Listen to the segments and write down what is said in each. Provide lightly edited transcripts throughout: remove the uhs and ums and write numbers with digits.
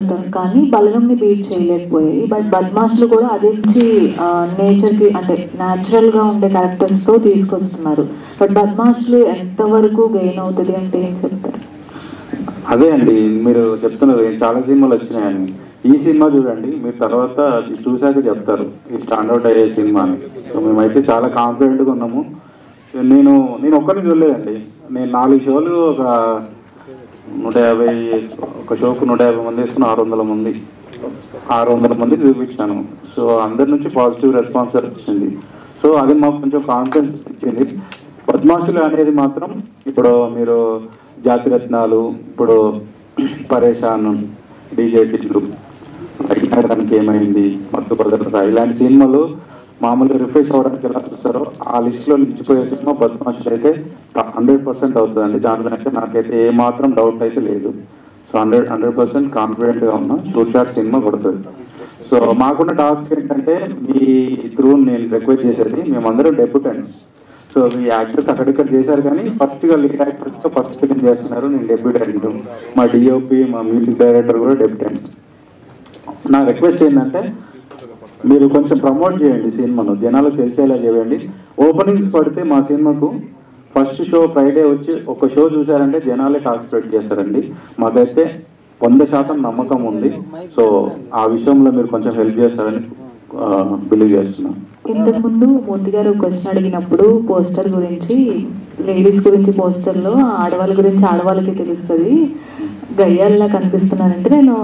కానీ బలగంని beat చేయలేకపోయాయి. But బద్మాష్లు కూడా అదే నేచర్కి అంటే న్యాచురల్గా ఉండే క్యారెక్టర్స్తో తీసుకొస్తున్నారు. బట్ బద్మాష్లు ఎంతవరకు గెయిన్ అవుతుంది అంటే ఏం చెప్తారు? అదే అండి మీరు చెప్తున్నారు, చాలా సినిమాలు వచ్చినాయని. ఈ సినిమా చూడండి, మీరు తర్వాత చూశాక చెప్తారు ఇది స్టాండౌట్ అయ్యే సినిమా అని. సో మేమైతే చాలా కాన్ఫిడెంట్గా ఉన్నాము. నేను ఒక్కరిని చూడలేదండి. నేను 4 షోలు ఒక 150, ఒక షోకు 150 మంది వేసుకుని 600 మందికి చూపించాను. సో అందరి నుంచి పాజిటివ్ రెస్పాన్స్ వచ్చింది. సో అది మాకు కొంచెం కాన్ఫిడెన్స్ ఇచ్చింది. బద్మాషులు అనేది మాత్రం ఇప్పుడు మీరు జాతిరత్నాలు, ఇప్పుడు పరేషాన్, డీజే టిట్లు, దానికి ఏమైంది, మత్తు భద్రత, ఇలాంటి సినిమాలు మామూలుగా రిఫ్రెష్ అవ్వడానికి ఎలా చూస్తారో ఆ లిస్టులో నిలిచిపోయే సినిమా బద్మాషులు అయితే 100% అవుతుందండి. దాంట్లో అయితే నాకైతే ఏమాత్రం డౌట్ అయితే లేదు. సో 100% కాన్ఫిడెంట్గా ఉన్నా షూట్ షాట్ సినిమా కొడుతుంది. సో మాకున్న టాస్క్ ఏంటంటే మీ త్రూ నేను రిక్వెస్ట్ చేసేది, మేమందరం డెబ్యూటెంట్స్. సో మీ యాక్టర్స్ అక్కడిక్కడ చేశారు కానీ ఫస్ట్గా లీడ్ యాక్టర్స్తో ఫస్ట్ ఫిలిం చేస్తున్నారు. నేను డెబ్యూటెంట్, మా డిఓపి, మా మ్యూజిక్ డైరెక్టర్ కూడా డెబ్యూటెంట్. నా రిక్వెస్ట్ ఏంటంటే మీరు కొంచెం ప్రమోట్ చేయండి సినిమాను, జనాలకు తెలిసేలా చేయండి. ఓపెనింగ్స్ పడితే మా సినిమాకు ఫస్ట్ షో ఫ్రైడే వచ్చి ఒక షో చూసారంటే జనాలే కాన్సన్ట్రేట్ చేస్తారండి. మాకైతే 100% నమ్మకం ఉంది. సో ఆ విషయంలో మీరు కొంచెం హెల్ప్ చేస్తారని బిలీవ్ చేస్తున్నాను. ఇంతకుముందు మోదీ గారు క్వశ్చన్ అడిగినప్పుడు పోస్టర్ గురించి, లేడీస్ గురించి పోస్టర్లో ఆడవాళ్ళ గురించి ఆడవాళ్ళకి తెలుస్తుంది, గయ్యాల్లా కనిపిస్తున్నానంటే నేను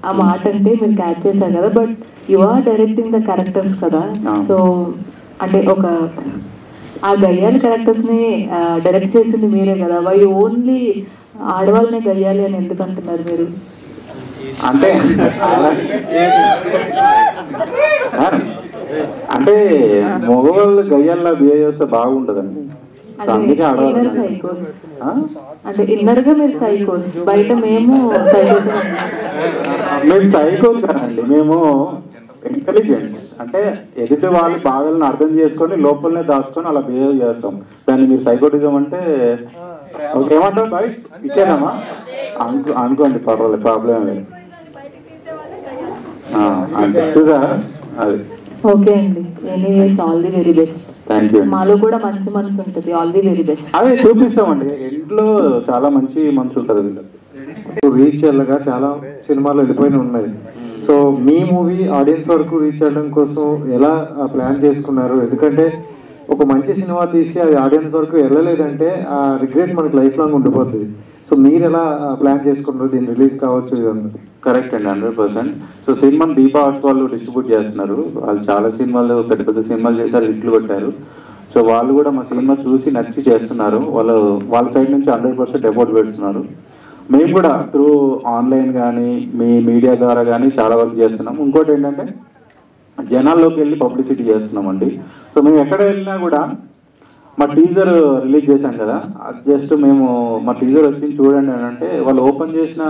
ఆ మాట అంటే మీరు క్యాచ్ చేశారు కదా. But you are directing the characters కదా. సో అంటే ఒక ఆ గయ్యాలి క్యారెక్టర్స్ ని డైరెక్ట్ చేసింది మీరే కదా. వై ఓన్లీ ఆడవాళ్ళనే గయ్యాలి అని ఎందుకు అంటున్నారు మీరు? అంటే అంటే మగవాళ్ళు గయ్యాల్లా బిహేవ్ చేస్తే బాగుంటదండి. అందుకే అంటే ఇన్నర్ గా మీరు సైకోస్, బయట మేము సైకోస్ కాదండి, మేము ఇంటెలిజెంట్. అంటే ఎదుటి వాళ్ళ బాధలను అర్థం చేసుకొని లోపలనే దాచుకొని అలా బిహేవ్ చేస్తాం. దాన్ని మీరు సైకోటిజం అంటే ఏమంటారు? బయట ఇచ్చేదమ్మా అనుకోండి, పర్వాలేదు, ప్రాబ్లం లేదు. అంటే చూసారా అది. ఓకే అండి, anyways all the very best. Thank you. మాలో కూడా మంచి మనసు ఉంటుంది. All the very best. అదే చూపిస్తామండి, ఇంట్లో చాలా మంచి మనసు ఉంటుంది వీళ్ళకి. రీచ్ అయ్యేలాగా చాలా సినిమాలు వెళ్ళిపోయిన ఉన్నాయి. సో మీ మూవీ ఆడియన్స్ వరకు రీచ్ అవ్వడం కోసం ఎలా ప్లాన్ చేసుకున్నారు? ఎందుకంటే ఒక మంచి సినిమా తీసి అది ఆడియన్స్ వరకు వెళ్ళలేదంటే ఆ రిగ్రెట్ మనకి లైఫ్ లాంగ్ ఉండిపోతుంది. సో మీరు ఎలా ప్లాన్ చేసుకున్నారు దీన్ని రిలీజ్ కావచ్చు ఇదంతా? కరెక్ట్ అండి, 100%. సో సినిమాని దీపా ఆర్ట్స్ వాళ్ళు డిస్ట్రిబ్యూట్ చేస్తున్నారు. వాళ్ళు చాలా సినిమాలు, పెద్ద పెద్ద సినిమాలు చేశారు, హిట్లు కొట్టారు. సో వాళ్ళు కూడా మా సినిమా చూసి నచ్చి చేస్తున్నారు. వాళ్ళ సైడ్ నుంచి 100% ఎఫర్ట్ పెడుతున్నారు. మేము కూడా త్రూ ఆన్లైన్ కానీ మీ మీడియా ద్వారా కానీ చాలా వర్క్ చేస్తున్నాం. ఇంకోటి ఏంటంటే జనాల్లోకి వెళ్ళి పబ్లిసిటీ చేస్తున్నామండి. సో మేము ఎక్కడ వెళ్ళినా కూడా మా టీజర్ రిలీజ్ చేశాం కదా, జస్ట్ మేము మా టీజర్ వచ్చి చూడండి అని అంటే వాళ్ళు ఓపెన్ చేసిన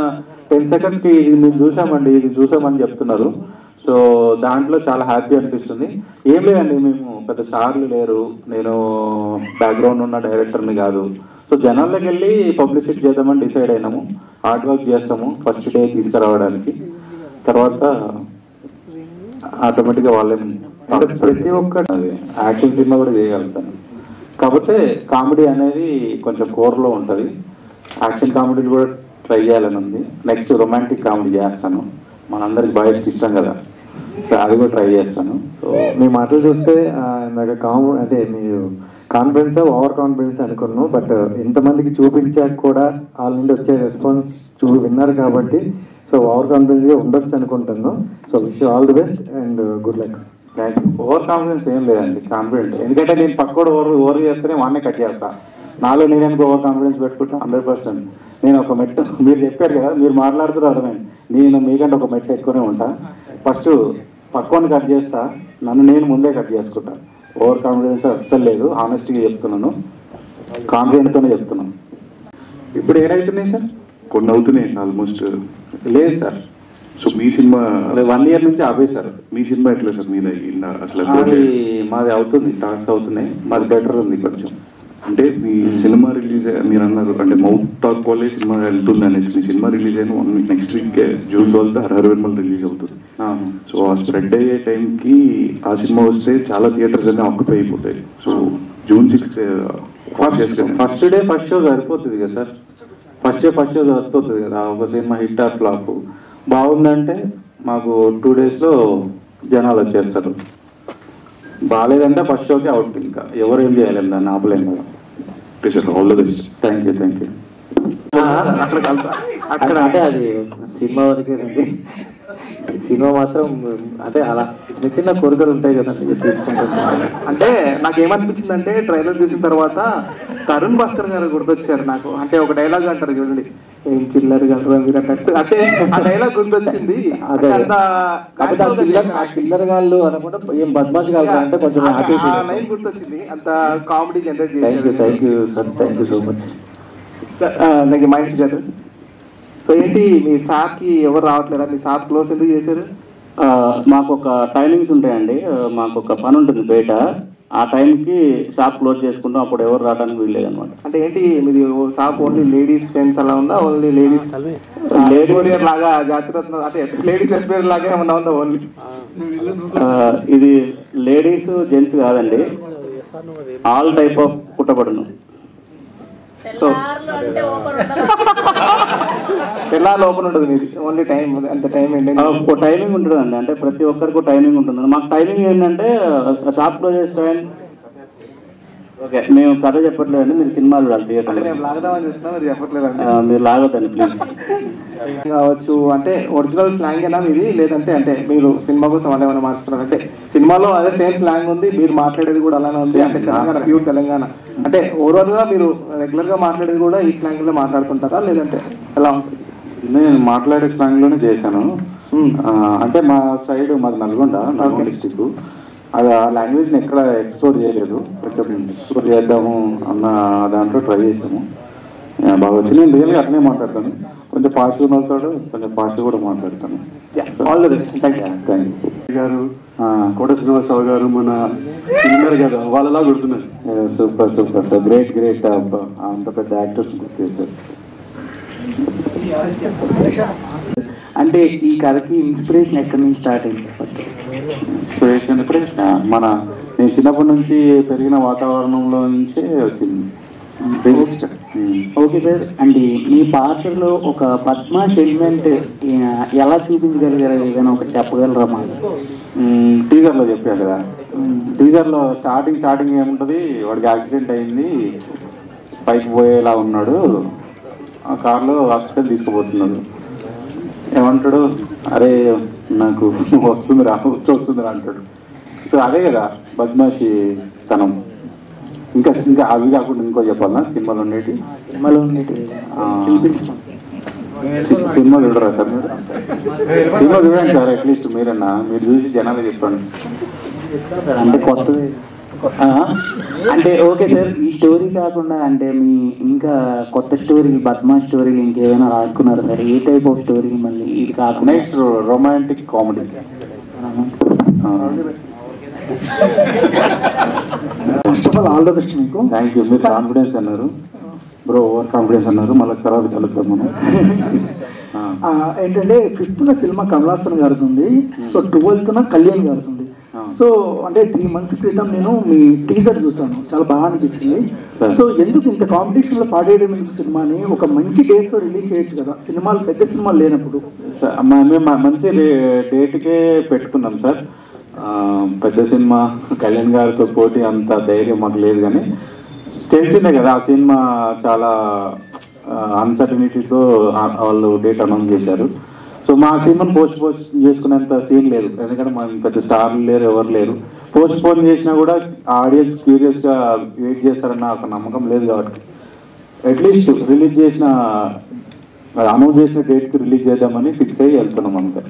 10 secondsకి ఇది మేము చూసామండి, ఇది చూసామని చెప్తున్నారు. సో దాంట్లో చాలా హ్యాపీ అనిపిస్తుంది. ఏం లేదండి, మేము పెద్ద స్టార్లు లేరు, నేను బ్యాక్గ్రౌండ్ ఉన్న డైరెక్టర్ని కాదు. సో జనాల్లోకి వెళ్ళి పబ్లిసిటీ చేద్దామని డిసైడ్ అయినాము. హార్డ్ వర్క్ చేస్తాము ఫస్ట్ డే తీసుకురావడానికి, తర్వాత ఆటోమేటిక్గా వాళ్ళే. ప్రతి ఒక్క యాక్షన్ సినిమా కూడా చేయగలుగుతాను. కాకపోతే కామెడీ అనేది కొంచెం కోర్లో ఉంటుంది. యాక్షన్ కామెడీలు కూడా ట్రై చేయాలని ఉంది. నెక్స్ట్ రొమాంటిక్ కామెడీ చేస్తాను, మనందరికి బాయ్స్కి ఇష్టం కదా, సో అది కూడా ట్రై చేస్తాను. సో మీ మాటలు చూస్తే అదే మీరు కాన్ఫిడెన్స్ ఓవర్ కాన్ఫిడెన్స్ అనుకున్నాను. బట్ ఇంతమందికి చూపించాక కూడా వాళ్ళ నుండి వచ్చే రెస్పాన్స్ విన్నారు కాబట్టి సో ఓవర్ కాన్ఫిడెన్స్ గా ఉండొచ్చు అనుకుంటున్నాను. So wish you all the best and good luck. Thank you. Over confidence ఏం లేదండి, కాన్ఫిడెంట్. ఎందుకంటే నేను పక్కోడు ఓవర్ చేస్తేనే వాడినే కట్ చేస్తా. నాలో నేను ఓవర్ కాన్ఫిడెన్స్ పెట్టుకుంటా 100%. నేను ఒక మెట్టు, మీరు చెప్పారు కదా, మీరు మాట్లాడుతున్నారు అర్థమైంది, నేను మీకంటే ఒక మెట్టు ఎక్కువనే ఉంటా. ఫస్ట్ పక్కోని కట్ చేస్తా, నన్ను నేను ముందే కట్ చేసుకుంటా. ఓవర్ కాన్ఫిడెన్స్ అస్సలు లేదు, హానెస్ట్గా చెప్తున్నాను, కాన్ఫిడెంట్తోనే చెప్తున్నాను. ఇప్పుడు ఏదైతున్నాయి సార్? కొన్ని అవుతున్నాయి ఆల్మోస్ట్. లేదు సార్, సో మీ సినిమా 1 year నుంచి ఆపేశారు. మీ సినిమా ఎట్లా సార్? మీద అసలు మాది అవుతుంది, టాక్స్ అవుతున్నాయి. మాది బెటర్ ఉంది కొంచెం. అంటే మీ సినిమా రిలీజ్ మీరు అన్నారు అంటే మౌత్ టాక్ వల్లే సినిమా వెళ్తుంది అనేసి. మీ సినిమా రిలీజ్ అయిన నెక్స్ట్ వీక్ జూన్ 12 హరహరవెన్నెల రిలీజ్ అవుతుంది. సో ఆ స్ప్రెడ్ అయ్యే టైంకి ఆ సినిమా వస్తే చాలా థియేటర్స్ అన్ని ఆక్యుపై అయిపోతాయి. So June 6 first day first show సరిపోతుంది కదా సార్. ఫస్ట్ షో సరిపోతుంది కదా. ఒక సినిమా హిట్ ఆర్ ఫ్లాప్ బాగుందంటే మాకు 2 daysలో జనాలు వచ్చేస్తారు. బాగాలేదంటే ఫస్ట్ షోకి అవుట్. ఇంకా ఎవరు ఏం చేయాలి దాన్ని ఆపలేము కదా. All the best. Thank you. అక్కడ అంటే అది సినిమా వరకేనండి. సినిమా మాత్రం అంటే అలా చిన్న చిన్న కోరికలు ఉంటాయి కదండి తీసుకుంటాను. అంటే నాకు ఏమనిపించింది అంటే ట్రైలర్ చూసిన తర్వాత తరుణ్ భాస్కర్ గారు గుర్తొచ్చారు నాకు. అంటే ఒక డైలాగ్ అంటారు చూడండి, ఏం చిల్లరు కలరా మీరు అన్నట్టు. అంటే ఆ డైలాగ్ గుర్తొచ్చింది. చిల్లర గాళ్ళు అనుకుంటే ఏం బద్మాష్ కాదు అంటే కొంచెం లైన్ గుర్తొచ్చింది. అంత comedy generate thank you sir. Thank you so much. నాకు మహేష్ గారు, సో ఏంటి మీ సార్కి ఎవరు రావట్లేదా? మీ సార్ క్లోజ్ ఎందుకు చేశారు? మాకు ఒక టైమింగ్స్ ఉంటాయండి. మాకు ఒక పని ఉంటుంది బయట. ఆ టైంకి షాప్ క్లోజ్ చేసుకుంటాం. అప్పుడు ఎవరు రావడానికి వీల్లేదు అనమాట. అంటే ఏంటి మీది షాప్ ఓన్లీ లేడీస్ ఫ్రెండ్స్ అలా ఉందా? ఓన్లీ లేడీస్ లాగా జాతీయ అంటే లేడీస్ ఎస్పీఆర్ లాగా ఏమన్నా ఉందా? ఓన్లీ ఇది లేడీస్ జెంట్స్ కాదండి, ఆల్ టైప్ ఆఫ్ కుట్టబడును. సో పిల్లలు ఓపెన్ ఉంటుంది మీది ఓన్లీ టైం అంత టైం టైమింగ్ ఉంటుందండి. అంటే ప్రతి ఒక్కరికి టైమింగ్ ఉంటుంది. మాకు టైమింగ్ ఏంటంటే షాప్ క్లోజ్ చేసే టైం. ఓకే, మేము కథ చెప్పట్లేదండి, మీరు సినిమా చూడాలి థియేటర్. లాగదామని చూస్తున్నా, మీరు చెప్పట్లేదండి. మీరు లాగొద్దండి ప్లీజ్. కావచ్చు అంటే ఒరిజినల్ స్లాంగ్ ఏనా మీది, లేదంటే అంటే మీరు సినిమా కోసం అలా ఏమైనా మార్చుకున్నారు? అంటే సినిమాలో అదే సేమ్ స్లాంగ్ ఉంది, మీరు మాట్లాడేది కూడా అలానే ఉంది. అంటే తెలంగాణ ప్యూర్ తెలంగాణ అంటే ఓవరాల్ గా మీరు రెగ్యులర్ గా మాట్లాడేది కూడా ఈ స్లాంగ్ లో మాట్లాడుతుంటారా లేదంటే ఎలా ఉంటుంది? నేను మాట్లాడే స్లాంగ్ లోనే చేశాను. అంటే మా సైడ్ మాది నల్గొండ డిస్టిక్. అది ఆ లాంగ్వేజ్ని ఎక్కడ ఎక్స్ప్లోర్ చేయలేదు. కొంచెం ఎక్స్ప్లోర్ చేద్దాము అన్న దాంట్లో ట్రై చేసాము. బాగా వచ్చి నేను రియల్గా అట్లనే మాట్లాడతాను. కొంచెం పాజిటివ్ అవుతాడు, కొంచెం పాజిటివ్ కూడా మాట్లాడతాను. గారు కోట శ్రీనివాసరావు గారు మన సినిమర్ గారు వాళ్ళలా కొడుతున్నారు. Super super sir, great great. అంత పెద్ద యాక్టర్స్ గుర్తు చేశారు. అంటే ఈ కథకి ఇన్స్పిరేషన్ ఎక్కడి నుంచి స్టార్ట్ అయింది? ఇన్స్పిరేషన్ నేను చిన్నప్పటి నుంచి పెరిగిన వాతావరణంలో నుంచే వచ్చింది. ఓకే సార్, అంటే మీ పాత్రలో ఒక బద్మాష్ ఎలిమెంట్ ఎలా చూపించగలిగారు? ఏదైనా ఒక చెప్పగలరా మాకు? టీజర్లో చెప్పారు కదా. టీజర్లో స్టార్టింగ్ ఏముంటుంది, వాడికి యాక్సిడెంట్ అయింది, పైకి పోయేలా ఉన్నాడు, ఆ కార్లో హాస్పిటల్ తీసుకుపోతున్నాడు. ఏమంటాడు, అరే నాకు వస్తుందిరా అంటాడు. సో అదే కదా బద్మాషి తనం. ఇంకా అవి కాకుండా ఇంకో చెప్పాలన్నా సినిమాలో ఉండేటి? సినిమా చూడరా సార్ మీరు? సినిమా చూడండి సార్, అట్లీస్ట్ మీరన్నా. మీరు చూసి జనాలు చెప్పండి. అంటే కొత్తది అంటే ఓకే సార్. ఈ స్టోరీ కాకుండా అంటే మీ ఇంకా కొత్త స్టోరీ, బద్మాష్ స్టోరీలు ఇంకేమైనా రాసుకున్నారు సార్? ఏ టైప్ ఆఫ్ స్టోరీ మళ్ళీ ఇది కాకుండా? Next romantic comedy. First of all all the best మీకు. Thank you. మీరు కాన్ఫిడెన్స్ అన్నారు బ్రో, ఓవర్ కాన్ఫిడెన్స్ అన్నారు. మళ్ళీ తర్వాత కలుద్దాం మనం. ఏంటంటే 5th సినిమా కమలాసన్ గారిది ఉంది, సో 12th కళ్యాణ్ గారిది ఉంది. సో అంటే 3 months క్రితం నేను మీ టీజర్ చూసాను, చాలా బాగా అనిపించింది. సో ఎందుకు ఇంత కాంపిటీషన్ లో పాడేయడం సినిమాని ఒక మంచి డేట్ తో రిలీజ్ చేయొచ్చు కదా, సినిమాలు పెద్ద సినిమాలు లేనప్పుడు? మేము మంచి డేట్కే పెట్టుకున్నాం సార్. పెద్ద సినిమా కళ్యాణ్ గారితో పోటీ అంత ధైర్యం మాకు లేదు, కానీ తెలిసిందే కదా ఆ సినిమా చాలా అన్సర్టనిటీతో వాళ్ళు డేట్ అనౌన్స్ చేశారు. సో మా సినిమాని పోస్ట్ చేసుకునేంత సీన్ లేదు, ఎందుకంటే మా పెద్ద స్టార్లు లేరు, ఎవరు లేరు. పోస్ట్ పోన్ చేసినా కూడా ఆడియన్స్ క్యూరియస్ గా వెయిట్ చేస్తారన్న ఒక నమ్మకం లేదు. కాబట్టి అట్లీస్ట్ రిలీజ్ చేసిన అనౌన్స్ చేసిన డేట్కి రిలీజ్ చేద్దామని ఫిక్స్ అయ్యి వెళ్తున్నాం అంతే.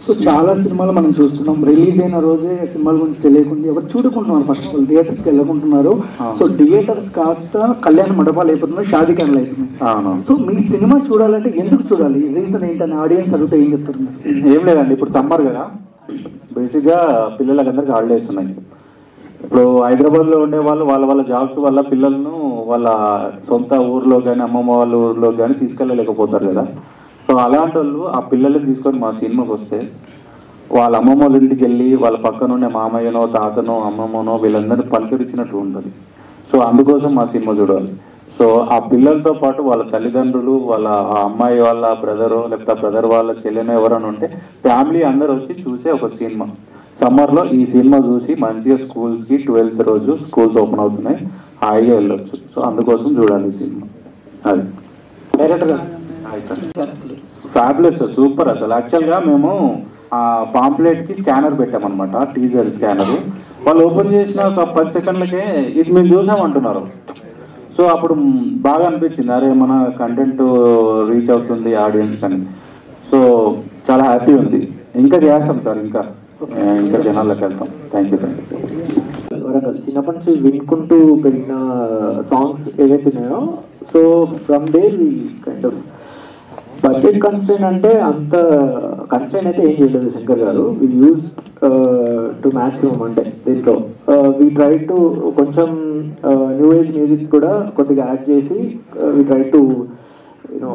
సో చాలా సినిమాలు మనం చూస్తున్నాం, రిలీజ్ అయిన రోజే సినిమాల గురించి తెలియకుండా ఎవరు చూడుకుంటున్నారు, ఫస్ట్ ఆఫ్ ఆల్ థియేటర్స్కి వెళ్ళకుంటున్నారు. సో థియేటర్స్ కాస్త కళ్యాణ మండపాలు అయిపోతున్నాయి, షాదీ క్యాన్లు అయిపోతున్నాయి. సో మీ సినిమా చూడాలంటే ఎందుకు చూడాలి? రీజన్ ఏంటని ఆడియన్స్ అడిగితే ఏం చెప్తున్నారు? ఏం లేదండి, ఇప్పుడు సమ్మర్ కదా, బేసిక్గా పిల్లలకందరికి హాలిడేస్ ఉన్నాయి. ఇప్పుడు హైదరాబాద్లో ఉండే వాళ్ళు వాళ్ళ జాబ్స్ వల్ల పిల్లలను వాళ్ళ సొంత ఊర్లో కానీ అమ్మమ్మ వాళ్ళ ఊర్లో కానీ తీసుకెళ్ళలేకపోతారు కదా. సో అలాంటి వాళ్ళు ఆ పిల్లల్ని తీసుకొని మా సినిమాకి వస్తే వాళ్ళ అమ్మమ్మ వాళ్ళ ఇంటికి వెళ్ళి వాళ్ళ పక్కన ఉండే మామయ్యనో తాతనో అమ్మమ్మనో వీళ్ళందరినీ పలకరించినట్టు ఉంటుంది. సో అందుకోసం మా సినిమా చూడాలి. సో ఆ పిల్లలతో పాటు వాళ్ళ తల్లిదండ్రులు, వాళ్ళ అమ్మాయి వాళ్ళ బ్రదరు, లేకపోతే బ్రదర్ వాళ్ళ చెల్లెనో ఎవరైనా ఉంటే ఫ్యామిలీ అందరూ వచ్చి చూసే ఒక సినిమా. సమ్మర్లో ఈ సినిమా చూసి మంచిగా స్కూల్స్కి 12th రోజు స్కూల్స్ ఓపెన్ అవుతున్నాయి, హాయిగా వెళ్ళొచ్చు. సో అందుకోసం చూడాలి ఈ సినిమా. అది ఫ్యాబులస్, సూపర్. అసలు యాక్చువల్గా మేము ఆ పాంప్లెట్కి స్కానర్ పెట్టామన్నమాట, టీజర్ స్కానర్. వాళ్ళు ఓపెన్ చేసిన ఒక 10 సెకండ్లకే ఇది మేము చూసామంటున్నారు. సో అప్పుడు బాగా అనిపించింది, అరే మన కంటెంట్ రీచ్ అవుతుంది ఆడియన్స్ అని. సో చాలా హ్యాపీ ఉంది. ఇంకా చేస్తాం సార్, ఇంకా జనాల్లోకి వెళ్తాం. Thank you. వరంగల్ చిన్నప్పటి నుంచి వినుకుంటూ పెరిగిన సాంగ్స్ ఏవైతే ఉన్నాయో, so from there we kind of budget constrain అంటే అంత కన్స్ట్రెయిన్ అయితే ఏం చేయలేదు శంకర్ గారు. We use to maximum. అంటే దీంట్లో వి ట్రై టు కొంచెం న్యూ ఏజ్ మ్యూజిక్ కూడా కొద్దిగా యాడ్ చేసి we try to you know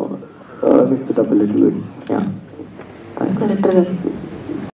mix it up a little bit. Yeah, thanks.